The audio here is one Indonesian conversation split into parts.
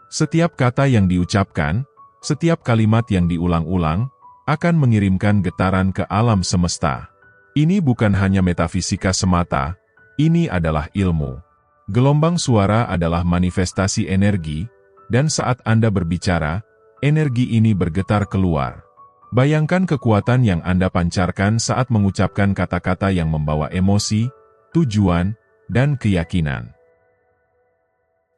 Setiap kata yang diucapkan, setiap kalimat yang diulang-ulang, akan mengirimkan getaran ke alam semesta. Ini bukan hanya metafisika semata, ini adalah ilmu. Gelombang suara adalah manifestasi energi, dan saat Anda berbicara, energi ini bergetar keluar. Bayangkan kekuatan yang Anda pancarkan saat mengucapkan kata-kata yang membawa emosi, tujuan, dan keyakinan.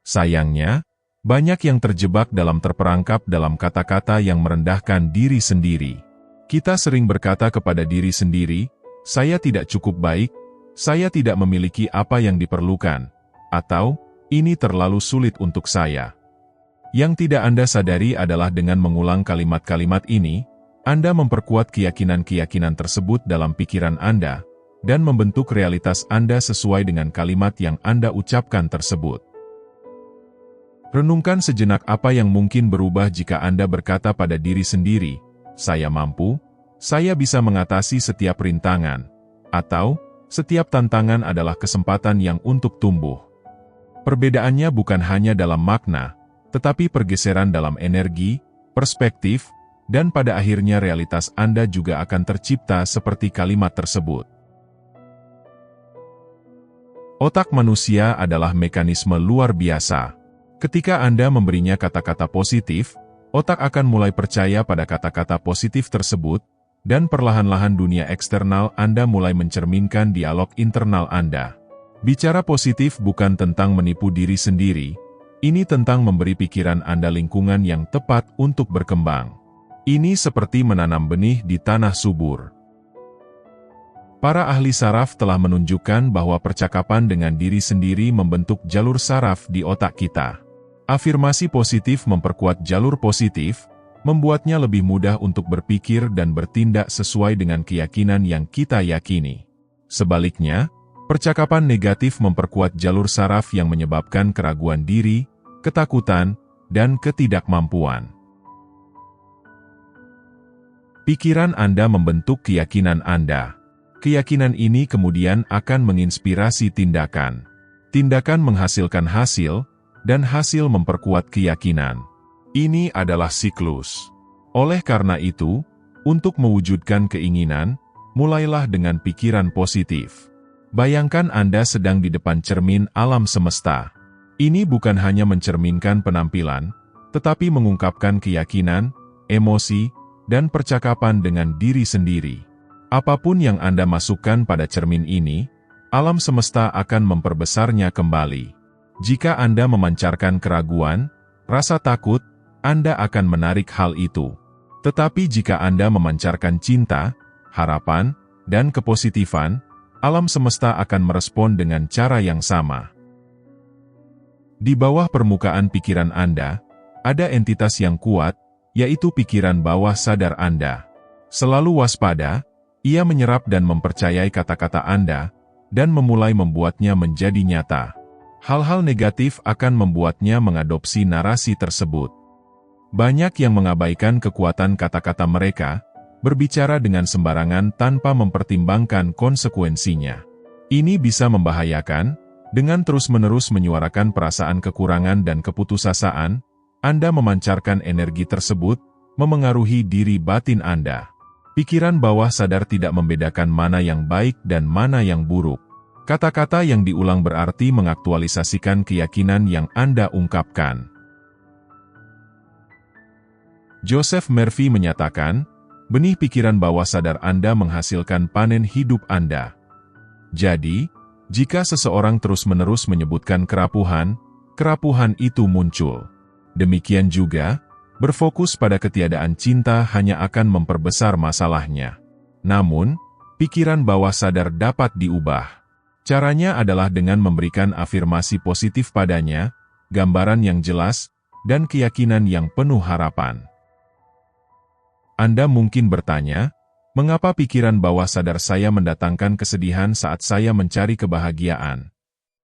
Sayangnya, banyak yang terjebak terperangkap dalam kata-kata yang merendahkan diri sendiri. Kita sering berkata kepada diri sendiri, "Saya tidak cukup baik, saya tidak memiliki apa yang diperlukan," atau "Ini terlalu sulit untuk saya." Yang tidak Anda sadari adalah dengan mengulang kalimat-kalimat ini, Anda memperkuat keyakinan-keyakinan tersebut dalam pikiran Anda, dan membentuk realitas Anda sesuai dengan kalimat yang Anda ucapkan tersebut. Renungkan sejenak apa yang mungkin berubah jika Anda berkata pada diri sendiri, "Saya mampu, saya bisa mengatasi setiap rintangan," atau "Setiap tantangan adalah kesempatan yang untuk tumbuh." Perbedaannya bukan hanya dalam makna, tetapi pergeseran dalam energi, perspektif, dan pada akhirnya realitas Anda juga akan tercipta seperti kalimat tersebut. Otak manusia adalah mekanisme luar biasa. Ketika Anda memberinya kata-kata positif, otak akan mulai percaya pada kata-kata positif tersebut, dan perlahan-lahan dunia eksternal Anda mulai mencerminkan dialog internal Anda. Bicara positif bukan tentang menipu diri sendiri, ini tentang memberi pikiran Anda lingkungan yang tepat untuk berkembang. Ini seperti menanam benih di tanah subur. Para ahli saraf telah menunjukkan bahwa percakapan dengan diri sendiri membentuk jalur saraf di otak kita. Afirmasi positif memperkuat jalur positif, membuatnya lebih mudah untuk berpikir dan bertindak sesuai dengan keyakinan yang kita yakini. Sebaliknya, percakapan negatif memperkuat jalur saraf yang menyebabkan keraguan diri, ketakutan, dan ketidakmampuan. Pikiran Anda membentuk keyakinan Anda. Keyakinan ini kemudian akan menginspirasi tindakan. Tindakan menghasilkan hasil, dan hasil memperkuat keyakinan. Ini adalah siklus. Oleh karena itu, untuk mewujudkan keinginan, mulailah dengan pikiran positif. Bayangkan Anda sedang di depan cermin alam semesta. Ini bukan hanya mencerminkan penampilan, tetapi mengungkapkan keyakinan, emosi, dan percakapan dengan diri sendiri. Apapun yang Anda masukkan pada cermin ini, alam semesta akan memperbesarnya kembali. Jika Anda memancarkan keraguan, rasa takut, Anda akan menarik hal itu. Tetapi jika Anda memancarkan cinta, harapan, dan kepositifan, alam semesta akan merespon dengan cara yang sama. Di bawah permukaan pikiran Anda, ada entitas yang kuat, yaitu pikiran bawah sadar Anda. Selalu waspada, ia menyerap dan mempercayai kata-kata Anda, dan memulai membuatnya menjadi nyata. Hal-hal negatif akan membuatnya mengadopsi narasi tersebut. Banyak yang mengabaikan kekuatan kata-kata mereka, berbicara dengan sembarangan tanpa mempertimbangkan konsekuensinya. Ini bisa membahayakan, dengan terus-menerus menyuarakan perasaan kekurangan dan keputusasaan, Anda memancarkan energi tersebut, memengaruhi diri batin Anda. Pikiran bawah sadar tidak membedakan mana yang baik dan mana yang buruk. Kata-kata yang diulang berarti mengaktualisasikan keyakinan yang Anda ungkapkan. Joseph Murphy menyatakan, benih pikiran bawah sadar Anda menghasilkan panen hidup Anda. Jadi, jika seseorang terus-menerus menyebutkan kerapuhan, kerapuhan itu muncul. Demikian juga, berfokus pada ketiadaan cinta hanya akan memperbesar masalahnya. Namun, pikiran bawah sadar dapat diubah. Caranya adalah dengan memberikan afirmasi positif padanya, gambaran yang jelas, dan keyakinan yang penuh harapan. Anda mungkin bertanya, mengapa pikiran bawah sadar saya mendatangkan kesedihan saat saya mencari kebahagiaan?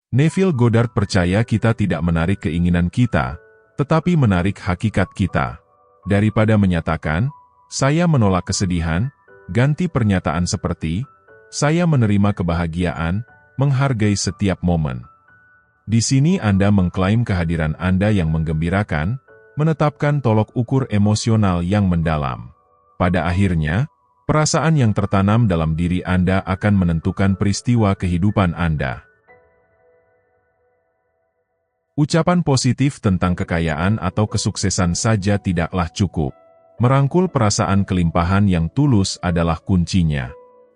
Neville Goddard percaya kita tidak menarik keinginan kita, tetapi menarik hakikat kita. Daripada menyatakan, saya menolak kesedihan, ganti pernyataan seperti, saya menerima kebahagiaan, menghargai setiap momen. Di sini Anda mengklaim kehadiran Anda yang menggembirakan, menetapkan tolok ukur emosional yang mendalam. Pada akhirnya, perasaan yang tertanam dalam diri Anda akan menentukan peristiwa kehidupan Anda. Ucapan positif tentang kekayaan atau kesuksesan saja tidaklah cukup. Merangkul perasaan kelimpahan yang tulus adalah kuncinya.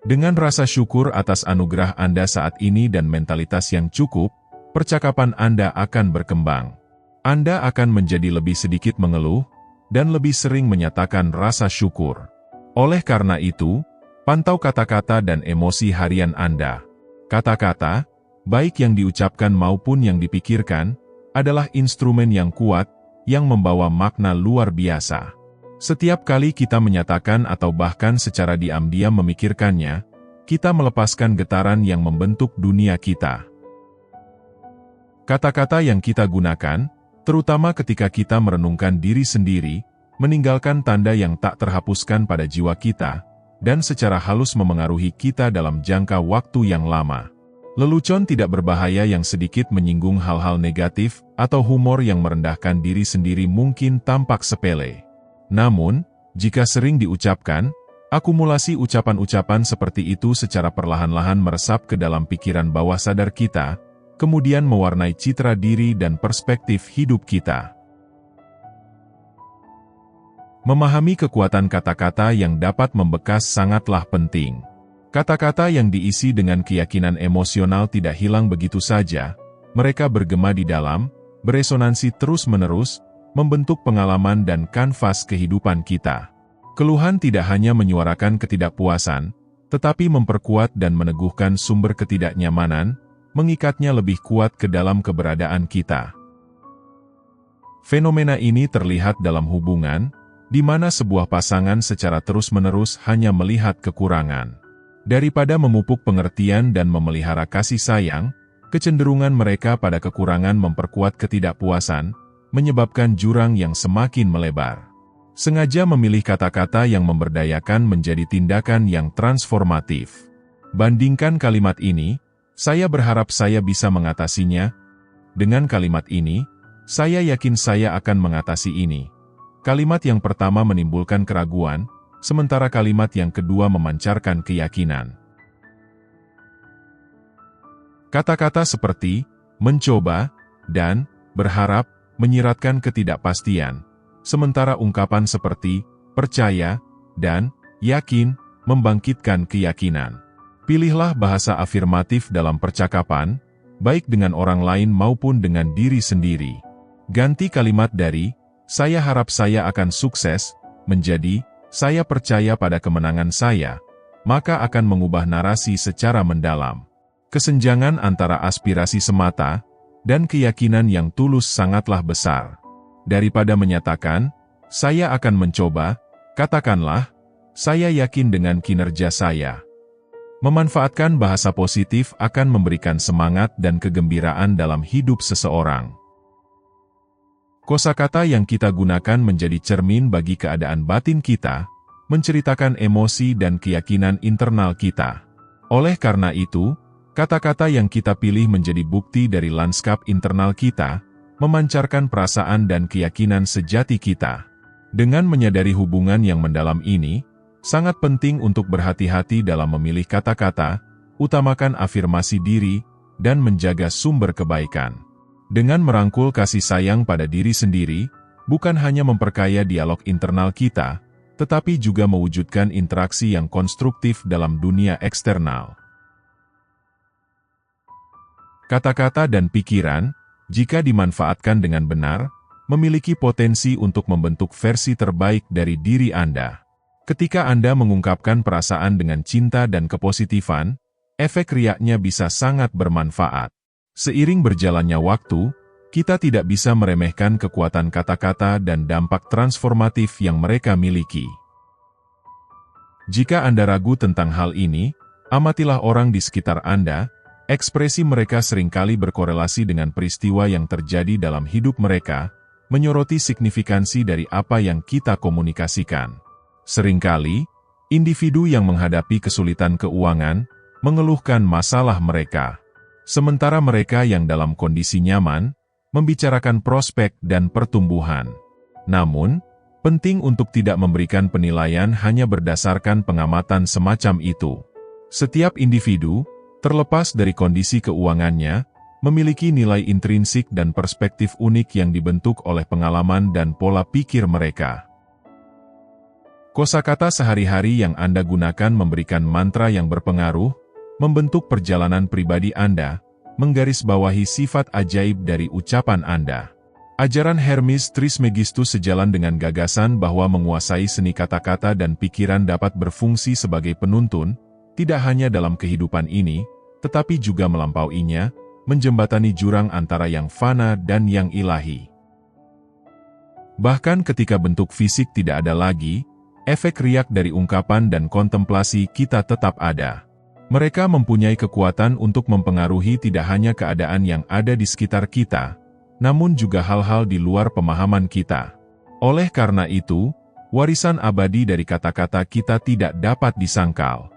Dengan rasa syukur atas anugerah Anda saat ini dan mentalitas yang cukup, percakapan Anda akan berkembang. Anda akan menjadi lebih sedikit mengeluh, dan lebih sering menyatakan rasa syukur. Oleh karena itu, pantau kata-kata dan emosi harian Anda. Kata-kata, baik yang diucapkan maupun yang dipikirkan, adalah instrumen yang kuat, yang membawa makna luar biasa. Setiap kali kita menyatakan atau bahkan secara diam-diam memikirkannya, kita melepaskan getaran yang membentuk dunia kita. Kata-kata yang kita gunakan, terutama ketika kita merenungkan diri sendiri, meninggalkan tanda yang tak terhapuskan pada jiwa kita, dan secara halus memengaruhi kita dalam jangka waktu yang lama. Lelucon tidak berbahaya yang sedikit menyinggung hal-hal negatif, atau humor yang merendahkan diri sendiri mungkin tampak sepele. Namun, jika sering diucapkan, akumulasi ucapan-ucapan seperti itu secara perlahan-lahan meresap ke dalam pikiran bawah sadar kita, kemudian mewarnai citra diri dan perspektif hidup kita. Memahami kekuatan kata-kata yang dapat membekas sangatlah penting. Kata-kata yang diisi dengan keyakinan emosional tidak hilang begitu saja, mereka bergema di dalam, beresonansi terus-menerus, membentuk pengalaman dan kanvas kehidupan kita. Keluhan tidak hanya menyuarakan ketidakpuasan, tetapi memperkuat dan meneguhkan sumber ketidaknyamanan, mengikatnya lebih kuat ke dalam keberadaan kita. Fenomena ini terlihat dalam hubungan, di mana sebuah pasangan secara terus-menerus hanya melihat kekurangan. Daripada memupuk pengertian dan memelihara kasih sayang, kecenderungan mereka pada kekurangan memperkuat ketidakpuasan, menyebabkan jurang yang semakin melebar. Sengaja memilih kata-kata yang memberdayakan menjadi tindakan yang transformatif. Bandingkan kalimat ini, saya berharap saya bisa mengatasinya. Dengan kalimat ini, saya yakin saya akan mengatasi ini. Kalimat yang pertama menimbulkan keraguan, sementara kalimat yang kedua memancarkan keyakinan. Kata-kata seperti mencoba dan berharap menyiratkan ketidakpastian, sementara ungkapan seperti percaya dan yakin membangkitkan keyakinan. Pilihlah bahasa afirmatif dalam percakapan, baik dengan orang lain maupun dengan diri sendiri. Ganti kalimat dari "saya harap saya akan sukses" menjadi "saya percaya pada kemenangan saya", maka akan mengubah narasi secara mendalam. Kesenjangan antara aspirasi semata dan keyakinan yang tulus sangatlah besar. Daripada menyatakan, "saya akan mencoba", katakanlah, "saya yakin dengan kinerja saya". Memanfaatkan bahasa positif akan memberikan semangat dan kegembiraan dalam hidup seseorang. Kosakata yang kita gunakan menjadi cermin bagi keadaan batin kita, menceritakan emosi dan keyakinan internal kita. Oleh karena itu, kata-kata yang kita pilih menjadi bukti dari lanskap internal kita, memancarkan perasaan dan keyakinan sejati kita. Dengan menyadari hubungan yang mendalam ini, sangat penting untuk berhati-hati dalam memilih kata-kata, utamakan afirmasi diri, dan menjaga sumber kebaikan. Dengan merangkul kasih sayang pada diri sendiri, bukan hanya memperkaya dialog internal kita, tetapi juga mewujudkan interaksi yang konstruktif dalam dunia eksternal. Kata-kata dan pikiran, jika dimanfaatkan dengan benar, memiliki potensi untuk membentuk versi terbaik dari diri Anda. Ketika Anda mengungkapkan perasaan dengan cinta dan kepositifan, efek riaknya bisa sangat bermanfaat. Seiring berjalannya waktu, kita tidak bisa meremehkan kekuatan kata-kata dan dampak transformatif yang mereka miliki. Jika Anda ragu tentang hal ini, amatilah orang di sekitar Anda. Ekspresi mereka seringkali berkorelasi dengan peristiwa yang terjadi dalam hidup mereka, menyoroti signifikansi dari apa yang kita komunikasikan. Seringkali, individu yang menghadapi kesulitan keuangan, mengeluhkan masalah mereka. Sementara mereka yang dalam kondisi nyaman, membicarakan prospek dan pertumbuhan. Namun, penting untuk tidak memberikan penilaian hanya berdasarkan pengamatan semacam itu. Setiap individu, terlepas dari kondisi keuangannya, memiliki nilai intrinsik dan perspektif unik yang dibentuk oleh pengalaman dan pola pikir mereka. Kosakata sehari-hari yang Anda gunakan memberikan mantra yang berpengaruh, membentuk perjalanan pribadi Anda, menggarisbawahi sifat ajaib dari ucapan Anda. Ajaran Hermes Trismegistus sejalan dengan gagasan bahwa menguasai seni kata-kata dan pikiran dapat berfungsi sebagai penuntun, tidak hanya dalam kehidupan ini, tetapi juga melampauinya, menjembatani jurang antara yang fana dan yang ilahi. Bahkan ketika bentuk fisik tidak ada lagi, efek riak dari ungkapan dan kontemplasi kita tetap ada. Mereka mempunyai kekuatan untuk mempengaruhi tidak hanya keadaan yang ada di sekitar kita, namun juga hal-hal di luar pemahaman kita. Oleh karena itu, warisan abadi dari kata-kata kita tidak dapat disangkal.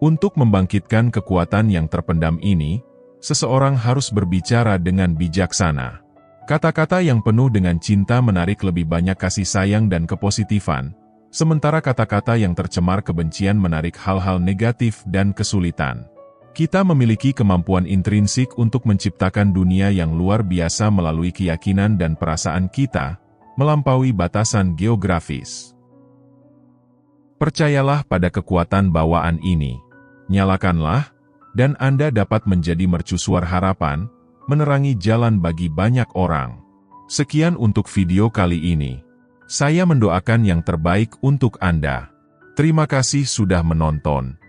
Untuk membangkitkan kekuatan yang terpendam ini, seseorang harus berbicara dengan bijaksana. Kata-kata yang penuh dengan cinta menarik lebih banyak kasih sayang dan kepositifan, sementara kata-kata yang tercemar kebencian menarik hal-hal negatif dan kesulitan. Kita memiliki kemampuan intrinsik untuk menciptakan dunia yang luar biasa melalui keyakinan dan perasaan kita, melampaui batasan geografis. Percayalah pada kekuatan bawaan ini. Nyalakanlah, dan Anda dapat menjadi mercusuar harapan, menerangi jalan bagi banyak orang. Sekian untuk video kali ini. Saya mendoakan yang terbaik untuk Anda. Terima kasih sudah menonton.